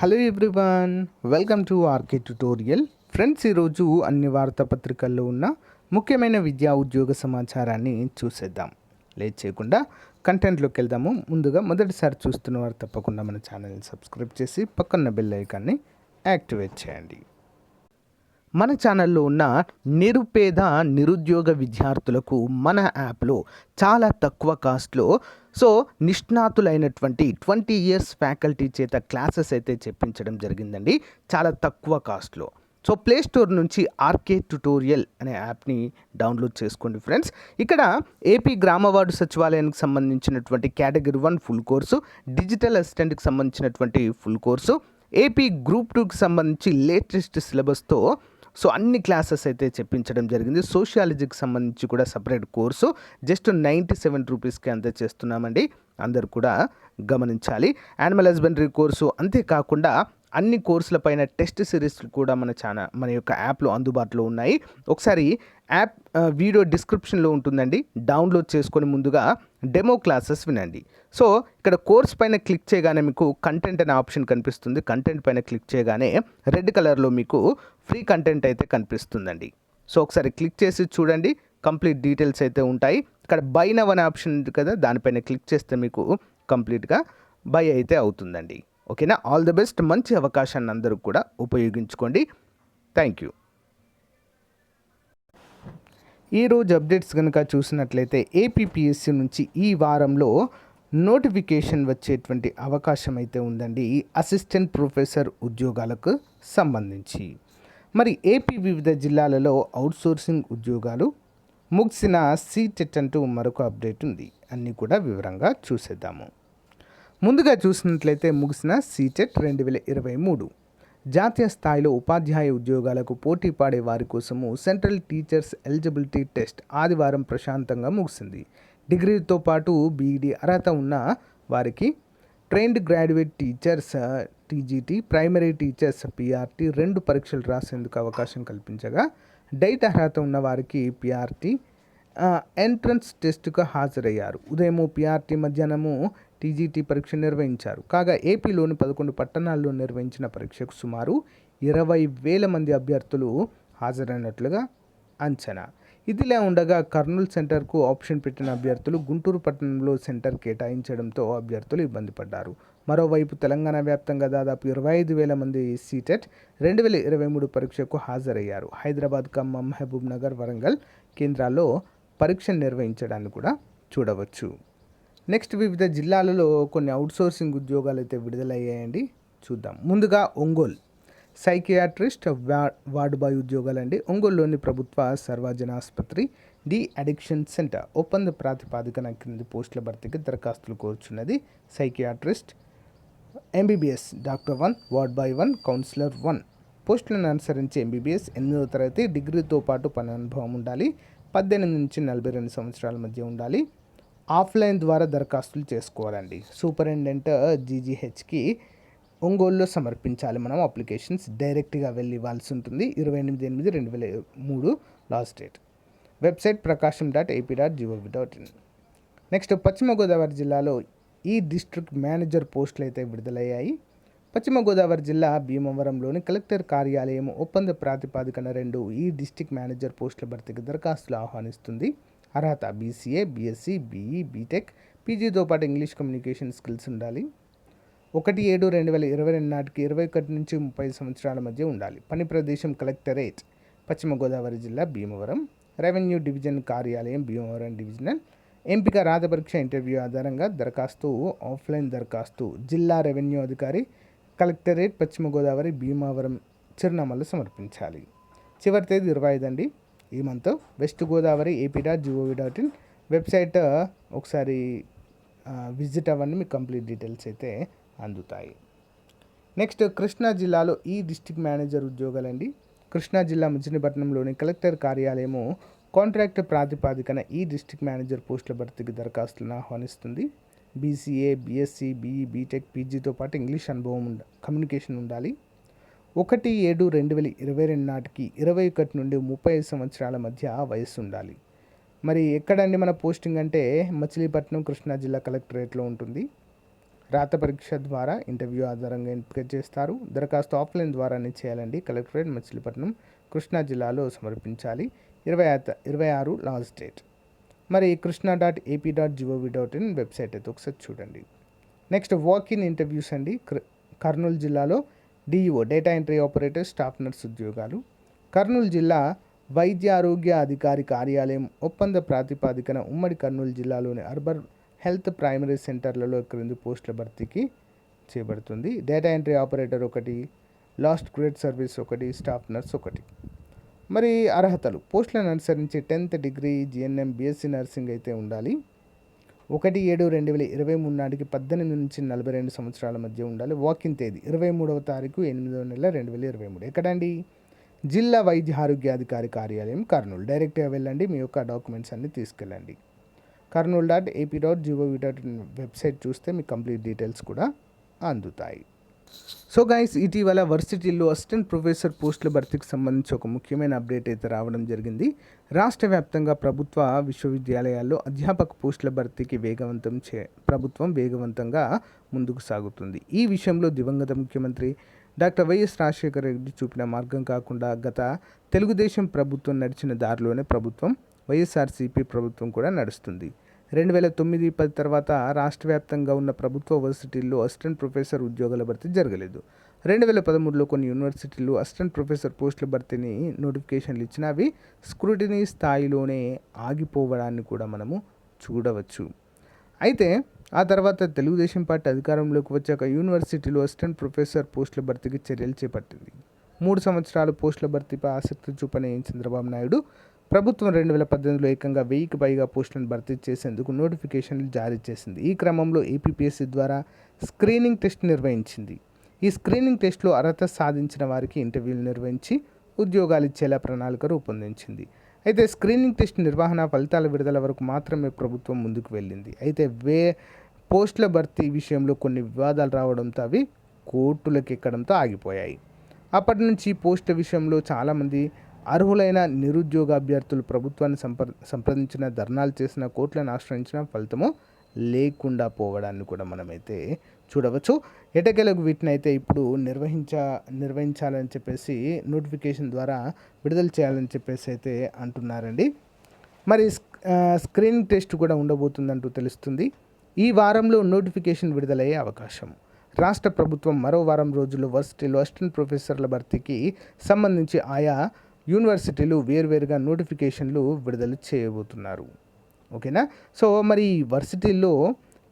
Hello everyone, welcome to RK tutorial. Friends, ఈరోజు అన్ని వార్తాపత్రికల్లో ఉన్న ముఖ్యమైన విద్యా ఉద్యోగ సమాచారాన్ని చూసేద్దాం. లేట్ చేయకుండా కంటెంట్లోకి వెళ్దాము. ముందుగా మొదటిసారి చూస్తున్న వారు తప్పకుండా మన ఛానల్ని సబ్స్క్రైబ్ చేసి పక్కన్న బెల్ ఐకాన్ని యాక్టివేట్ చేయండి. మన ఛానల్లో ఉన్న నిరుద్యోగ విద్యార్థులకు మన యాప్లో చాలా తక్కువ కాస్ట్లో నిష్ణాతులైనటువంటి 20 ఇయర్స్ ఫ్యాకల్టీ చేత క్లాసెస్ అయితే చెప్పించడం జరిగిందండి, చాలా తక్కువ కాస్ట్లో. ప్లే స్టోర్ నుంచి ఆర్కే ట్యుటోరియల్ అనే యాప్ని డౌన్లోడ్ చేసుకోండి ఫ్రెండ్స్. ఇక్కడ ఏపీ గ్రామ వార్డు సచివాలయానికి సంబంధించినటువంటి కేటగిరీ 1 ఫుల్ కోర్సు, డిజిటల్ అసిస్టెంట్కి సంబంధించినటువంటి ఫుల్ కోర్సు, ఏపీ గ్రూప్ 2కి సంబంధించి లేటెస్ట్ సిలబస్తో అన్ని క్లాసెస్ అయితే చెప్పించడం జరిగింది. సోషియాలజీకి సంబంధించి కూడా సపరేట్ కోర్సు జస్ట్ 97 రూపీస్కి అందజేస్తున్నామండి, అందరు కూడా గమనించాలి. యానిమల్ హస్బెండరీ కోర్సు, అంతేకాకుండా అన్ని కోర్సులపైన టెస్ట్ సిరీస్ కూడా మన యొక్క యాప్లో అందుబాటులో ఉన్నాయి. ఒకసారి యాప్ వీడియో డిస్క్రిప్షన్లో ఉంటుందండి, డౌన్లోడ్ చేసుకొని ముందుగా డెమో క్లాసెస్ వినండి. ఇక్కడ కోర్స్ పైన క్లిక్ చేయగానే మీకు కంటెంట్ అనే ఆప్షన్ కనిపిస్తుంది. కంటెంట్ పైన క్లిక్ చేయగానే రెడ్ కలర్లో మీకు ఫ్రీ కంటెంట్ అయితే కనిపిస్తుందండి. ఒకసారి క్లిక్ చేసి చూడండి, కంప్లీట్ డీటెయిల్స్ అయితే ఉంటాయి. ఇక్కడ బై నవ్ అనే ఆప్షన్ ఉంది కదా, దానిపైన క్లిక్ చేస్తే మీకు కంప్లీట్గా బై అయితే అవుతుందండి. ఓకేనా? All the best. మంచి అవకాశాన్ని అందరూ కూడా ఉపయోగించుకోండి. Thank you. ఈరోజు అప్డేట్స్ కనుక చూసినట్లయితే ఏపీపీఎస్సీ నుంచి ఈ వారంలో నోటిఫికేషన్ వచ్చేటువంటి అవకాశం అయితే ఉందండి, అసిస్టెంట్ ప్రొఫెసర్ ఉద్యోగాలకు సంబంధించి. మరి ఏపీ వివిధ జిల్లాలలో అవుట్సోర్సింగ్ ఉద్యోగాలు ముగిసిన C-TET అంటూ మరొక అప్డేట్ ఉంది. అన్నీ కూడా వివరంగా చూసేద్దాము. ముందుగా చూసినట్లయితే ముగిసిన C-TET 2023 జాతీయ స్థాయిలో ఉపాధ్యాయ ఉద్యోగాలకు పోటీ పాడే వారి కోసము సెంట్రల్ టీచర్స్ ఎలిజిబిలిటీ టెస్ట్ ఆదివారం ప్రశాంతంగా ముగిసింది. డిగ్రీతో పాటు బీఈడీ అర్హత ఉన్న వారికి trained graduate teachers TGT, primary teachers PRT 2 పరీక్షలు రాసేందుకు అవకాశం కల్పించగా, డైట్ అర్హత ఉన్న వారికి పీఆర్టీ ఎంట్రన్స్ టెస్టుకు హాజరయ్యారు. ఉదయం పీఆర్టీ, మధ్యాహ్నము టీజీటీ పరీక్ష నిర్వహించారు. కాగా ఏపీలోని 11 పట్టణాల్లో నిర్వహించిన పరీక్షకు సుమారు 20,000 మంది అభ్యర్థులు హాజరైనట్లుగా అంచనా. ఇదిలా ఉండగా కర్నూలు సెంటర్కు ఆప్షన్ పెట్టిన అభ్యర్థులు గుంటూరు పట్టణంలో సెంటర్ కేటాయించడంతో అభ్యర్థులు ఇబ్బంది పడ్డారు. మరోవైపు తెలంగాణ వ్యాప్తంగా దాదాపు 25,000 మంది C-TET 2023 పరీక్షకు హాజరయ్యారు. హైదరాబాద్, ఖమ్మం, మహబూబ్ నగర్, వరంగల్ కేంద్రాల్లో పరీక్ష నిర్వహించడాన్ని కూడా చూడవచ్చు. నెక్స్ట్, వివిధ జిల్లాలలో కొన్ని అవుట్సోర్సింగ్ ఉద్యోగాలు అయితే విడుదలయ్యాయండి, చూద్దాం. ముందుగా ఒంగోలు సైకియాట్రిస్ట్ వార్డు బాయ్ ఉద్యోగాలండి. ఒంగోలులోని ప్రభుత్వ సర్వజన ఆసుపత్రి డి అడిక్షన్ సెంటర్ ఒప్పంద ప్రాతిపాదికన క్రింది పోస్టుల భర్తీకి దరఖాస్తులు కోరుచున్నది. Psychiatrist MBBS doctor 1, ward boy 1, counsellor 1 పోస్టులను అనుసరించి ఎంబీబీఎస్ 8వ తరగతి, డిగ్రీతో పాటు పని అనుభవం ఉండాలి. 18 నుంచి 42 సంవత్సరాల మధ్య ఉండాలి. ఆఫ్లైన్ ద్వారా దరఖాస్తులు చేసుకోవాలండి. సూపరింటెండెంట్ జీజీహెచ్కి ఒంగోలులో సమర్పించాలి. మనం అప్లికేషన్స్ డైరెక్ట్గా వెళ్ళి ఇవ్వాల్సి ఉంటుంది. 28/8/2003 last date. Website prakasham.ap.gov.in. Next, పశ్చిమ గోదావరి జిల్లాలో ఈ డిస్ట్రిక్ట్ మేనేజర్ పోస్టులు అయితే విడుదలయ్యాయి. పశ్చిమ గోదావరి జిల్లా భీమవరంలోని కలెక్టర్ కార్యాలయం ఒప్పంద ప్రాతిపాదికన 2 ఈ డిస్ట్రిక్ట్ మేనేజర్ పోస్టుల భర్తీకి దరఖాస్తులు ఆహ్వానిస్తుంది. అర్హత బీసీఏ, బీఎస్సీ, బీఈ, బీటెక్, పీజీతో పాటు ఇంగ్లీష్ కమ్యూనికేషన్ స్కిల్స్ ఉండాలి. 1/7/2022 నాటికి 21 నుంచి 30 సంవత్సరాల మధ్య ఉండాలి. పని ప్రదేశం కలెక్టరేట్, పశ్చిమ గోదావరి జిల్లా భీమవరం. రెవెన్యూ డివిజన్ కార్యాలయం భీమవరం డివిజనల్. ఎంపిక రాత పరీక్ష ఇంటర్వ్యూ ఆధారంగా. దరఖాస్తు ఆఫ్లైన్ దరఖాస్తు జిల్లా రెవెన్యూ అధికారి, కలెక్టరేట్, పశ్చిమ గోదావరి, భీమవరం చిరునామాలు సమర్పించాలి. చివరి తేదీ 25 అండి ఈ month. West Godavari ap.gov.in website ఒకసారి విజిట్ అవ్వండి, మీకు కంప్లీట్ డీటెయిల్స్ అయితే అందుతాయి. నెక్స్ట్, కృష్ణా జిల్లాలో ఈ డిస్ట్రిక్ట్ మేనేజర్ ఉద్యోగాలండి. కృష్ణా జిల్లా మచిలీపట్నంలోని కలెక్టర్ కార్యాలయము కాంట్రాక్ట్ ప్రాతిపాదికన ఈ డిస్ట్రిక్ట్ మేనేజర్ పోస్టుల భర్తీకి దరఖాస్తులను ఆహ్వానిస్తుంది. బీసీఏ, బీఎస్సీ, బీఈ, బీటెక్, పీజీతో పాటు ఇంగ్లీష్ అనుభవం కమ్యూనికేషన్ ఉండాలి. 1/7/2022 నాటికి 21 నుండి 35 సంవత్సరాల మధ్య వయస్సు ఉండాలి. మరి ఎక్కడండి మన పోస్టింగ్ అంటే మచిలీపట్నం, కృష్ణా జిల్లా కలెక్టరేట్లో ఉంటుంది. రాత పరీక్ష ద్వారా ఇంటర్వ్యూ ఆధారంగా ఎంపిక చేస్తారు. దరఖాస్తు ఆఫ్లైన్ ద్వారానే చేయాలండి. కలెక్టరేట్ మచిలీపట్నం కృష్ణా జిల్లాలో సమర్పించాలి. 26 లాస్ట్ డేట్. మరి krishna.ap.gov.in వెబ్సైట్ అయితే ఒకసారి చూడండి. నెక్స్ట్ వాక్-ఇన్ ఇంటర్వ్యూస్ అండి. కర్నూలు జిల్లాలో DEO data entry operator staff nurse ఉద్యోగాలు. కర్నూలు జిల్లా వైద్య ఆరోగ్య అధికారి కార్యాలయం ఒప్పంద ప్రాతిపాదికన ఉమ్మడి కర్నూలు జిల్లాలోని అర్బన్ హెల్త్ ప్రైమరీ సెంటర్లలో క్రింది పోస్టుల భర్తీకి చేయబడుతుంది. Data entry operator 1, last grade service 1, staff nurse 1. మరి అర్హతలు పోస్టులను అనుసరించి 10th degree GNM BSc nursing అయితే ఉండాలి. 1/7/2023 నాటికి 18 నుంచి 42 సంవత్సరాల మధ్య ఉండాలి. వాకింగ్ తేదీ 23వ తారీఖు 8వ నెల 2023. ఎక్కడండి? జిల్లా వైద్య ఆరోగ్యాధికారి కార్యాలయం కర్నూలు. డైరెక్ట్గా వెళ్ళండి, మీ యొక్క డాక్యుమెంట్స్ అన్నీ తీసుకెళ్ళండి. karnool.ap.gov.in వెబ్సైట్ చూస్తే మీకు కంప్లీట్ డీటెయిల్స్ కూడా అందుతాయి. సో గైస్, ఇటీవల వర్సిటీల్లో అసిస్టెంట్ ప్రొఫెసర్ పోస్టుల భర్తీకి సంబంధించి ఒక ముఖ్యమైన అప్డేట్ అయితే రావడం జరిగింది. రాష్ట్ర వ్యాప్తంగా ప్రభుత్వ విశ్వవిద్యాలయాల్లో అధ్యాపక పోస్టుల భర్తీకి ప్రభుత్వం వేగవంతంగా ముందుకు సాగుతుంది. ఈ విషయంలో దివంగత ముఖ్యమంత్రి డాక్టర్ వైఎస్ రాజశేఖర రెడ్డి చూపిన మార్గం కాకుండా గత తెలుగుదేశం ప్రభుత్వం నడిచిన దారిలోనే వైఎస్ఆర్సీపీ ప్రభుత్వం కూడా నడుస్తుంది. 2009-10 తర్వాత రాష్ట్ర వ్యాప్తంగా ఉన్న ప్రభుత్వ వర్సిటీల్లో అసిస్టెంట్ ప్రొఫెసర్ ఉద్యోగాల భర్తీ జరగలేదు. 2013లో కొన్ని యూనివర్సిటీలు అసిస్టెంట్ ప్రొఫెసర్ పోస్టుల భర్తీని నోటిఫికేషన్లు ఇచ్చినా అవి స్క్రూటినీ స్థాయిలోనే ఆగిపోవడాన్ని కూడా మనము చూడవచ్చు. అయితే ఆ తర్వాత తెలుగుదేశం పార్టీ అధికారంలోకి వచ్చాక యూనివర్సిటీలో అసిస్టెంట్ ప్రొఫెసర్ పోస్టుల భర్తీకి చర్యలు చేపట్టింది. 3 సంవత్సరాలు పోస్టుల భర్తీపై ఆసక్తి చూపని చంద్రబాబు నాయుడు ప్రభుత్వం 2018లో ఏకంగా 1000కి పైగా పోస్టులను భర్తీ చేసేందుకు నోటిఫికేషన్లు జారీ చేసింది. ఈ క్రమంలో ఏపీపీఎస్సీ ద్వారా స్క్రీనింగ్ టెస్ట్ నిర్వహించింది. ఈ స్క్రీనింగ్ టెస్ట్లో అర్హత సాధించిన వారికి ఇంటర్వ్యూలు నిర్వహించి ఉద్యోగాలు ఇచ్చేలా ప్రణాళిక రూపొందించింది. అయితే స్క్రీనింగ్ టెస్ట్ నిర్వహణ ఫలితాల విడుదల వరకు మాత్రమే ప్రభుత్వం ముందుకు వెళ్ళింది. అయితే పోస్టుల భర్తీ విషయంలో కొన్ని వివాదాలు రావడంతో అవి కోర్టులకు ఎక్కడంతో ఆగిపోయాయి. అప్పటి నుంచి పోస్టుల విషయంలో చాలామంది అర్హులైన నిరుద్యోగ అభ్యర్థులు ప్రభుత్వాన్ని సంప్రదించిన, ధర్నాలు చేసిన, కోర్టులను ఆశ్రయించిన ఫలితము లేకుండా పోవడాన్ని కూడా మనమైతే చూడవచ్చు. ఎటకేలకు వీటిని అయితే ఇప్పుడు నిర్వహించాలని చెప్పేసి నోటిఫికేషన్ ద్వారా విడుదల చేయాలని చెప్పేసి అయితే అంటున్నారండి. మరి స్క్రీనింగ్ టెస్ట్ కూడా ఉండబోతుందంటూ తెలుస్తుంది. ఈ వారంలో నోటిఫికేషన్ విడుదలయ్యే అవకాశం. రాష్ట్ర ప్రభుత్వం మరో వారం రోజుల్లో వర్సిటీలో అసిస్టెంట్ ప్రొఫెసర్ల భర్తీకి సంబంధించి ఆయా యూనివర్సిటీలు వేర్వేరుగా నోటిఫికేషన్లు విడుదల చేయబోతున్నారు. ఓకేనా? సో మరి వర్సిటీల్లో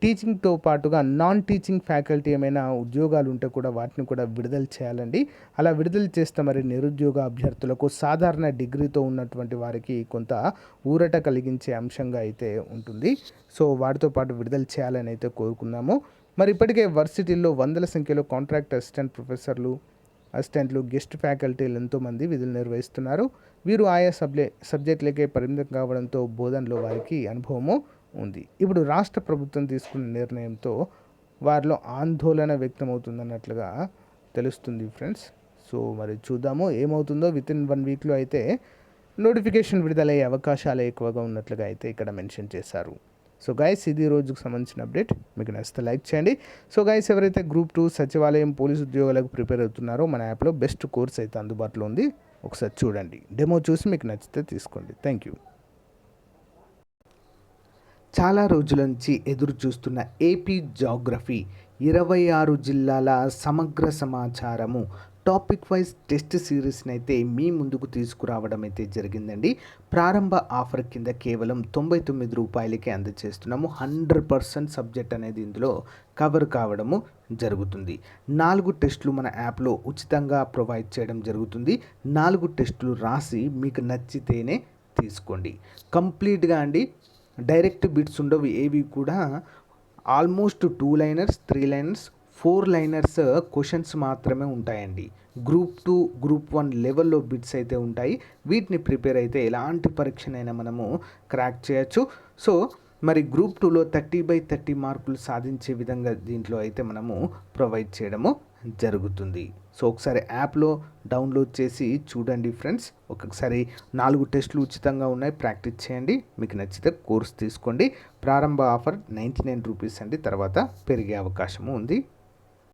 టీచింగ్తో పాటుగా నాన్ టీచింగ్ ఫ్యాకల్టీ ఏమైనా ఉద్యోగాలు ఉంటే కూడా వాటిని కూడా విడుదల చేయాలండి. అలా విడుదల చేస్తే మరి నిరుద్యోగ అభ్యర్థులకు సాధారణ డిగ్రీతో ఉన్నటువంటి వారికి కొంత ఊరట కలిగించే అంశంగా అయితే ఉంటుంది. సో వాటితో పాటు విడుదల చేయాలని అయితే కోరుకున్నాము. మరి ఇప్పటికే వర్సిటీల్లో వందల సంఖ్యలో కాంట్రాక్ట్ అసిస్టెంట్లు, గెస్ట్ ఫ్యాకల్టీలు ఎంతోమంది విధులు నిర్వహిస్తున్నారు. వీరు ఆయా సబ్జెక్టులకే పరిమితం కావడంతో బోధనలో వారికి అనుభవము ఉంది. ఇప్పుడు రాష్ట్ర ప్రభుత్వం తీసుకున్న నిర్ణయంతో వారిలో ఆందోళన వ్యక్తమవుతుందన్నట్లుగా తెలుస్తుంది ఫ్రెండ్స్. సో మరి చూద్దాము ఏమవుతుందో. వితిన్ 1 వీక్లో అయితే నోటిఫికేషన్ విడుదలయ్యే అవకాశాలు ఎక్కువగా ఉన్నట్లుగా అయితే ఇక్కడ మెన్షన్ చేశారు. సో గైస్, ఇది రోజుకు సంబంధించిన అప్డేట్. మీకు నచ్చితే లైక్ చేయండి. సో గైస్, ఎవరైతే గ్రూప్ 2 సచివాలయం పోలీసు ఉద్యోగాలకు ప్రిపేర్ అవుతున్నారో మన యాప్లో బెస్ట్ కోర్స్ అయితే అందుబాటులో ఉంది. ఒకసారి చూడండి, డెమో చూసి మీకు నచ్చితే తీసుకోండి. Thank you. చాలా రోజుల నుంచి ఎదురు చూస్తున్న ఏపీ జాగ్రఫీ 26 జిల్లాల సమగ్ర సమాచారము టాపిక్ వైజ్ టెస్ట్ సిరీస్ని అయితే మీ ముందుకు తీసుకురావడం అయితే జరిగిందండి. ప్రారంభ ఆఫర్ కింద కేవలం 99 రూపాయలకే అందజేస్తున్నాము. 100% సబ్జెక్ట్ అనేది ఇందులో కవర్ కావడము జరుగుతుంది. 4 టెస్టులు మన యాప్లో ఉచితంగా ప్రొవైడ్ చేయడం జరుగుతుంది. 4 టెస్టులు రాసి మీకు నచ్చితేనే తీసుకోండి. కంప్లీట్గా అండి, డైరెక్ట్ బిట్స్ ఉండవు ఏవి కూడా. Almost 2 liners, 3 liners, 4 liners questions మాత్రమే ఉంటాయండి. గ్రూప్ 2, గ్రూప్ 1 లెవెల్లో బిట్స్ అయితే ఉంటాయి. వీటిని ప్రిపేర్ అయితే ఎలాంటి పరీక్షనైనా మనము క్రాక్ చేయొచ్చు. సో మరి గ్రూప్ 2లో 30/30 మార్కులు సాధించే విధంగా దీంట్లో అయితే మనము ప్రొవైడ్ చేయడము జరుగుతుంది. సో ఒకసారి యాప్లో డౌన్లోడ్ చేసి చూడండి ఫ్రెండ్స్. ఒకసారి 4 టెస్టులు ఉచితంగా ఉన్నాయి, ప్రాక్టీస్ చేయండి. మీకు నచ్చితే కోర్స్ తీసుకోండి. ప్రారంభ ఆఫర్ 99 రూపీస్ అండి, తర్వాత పెరిగే అవకాశము ఉంది.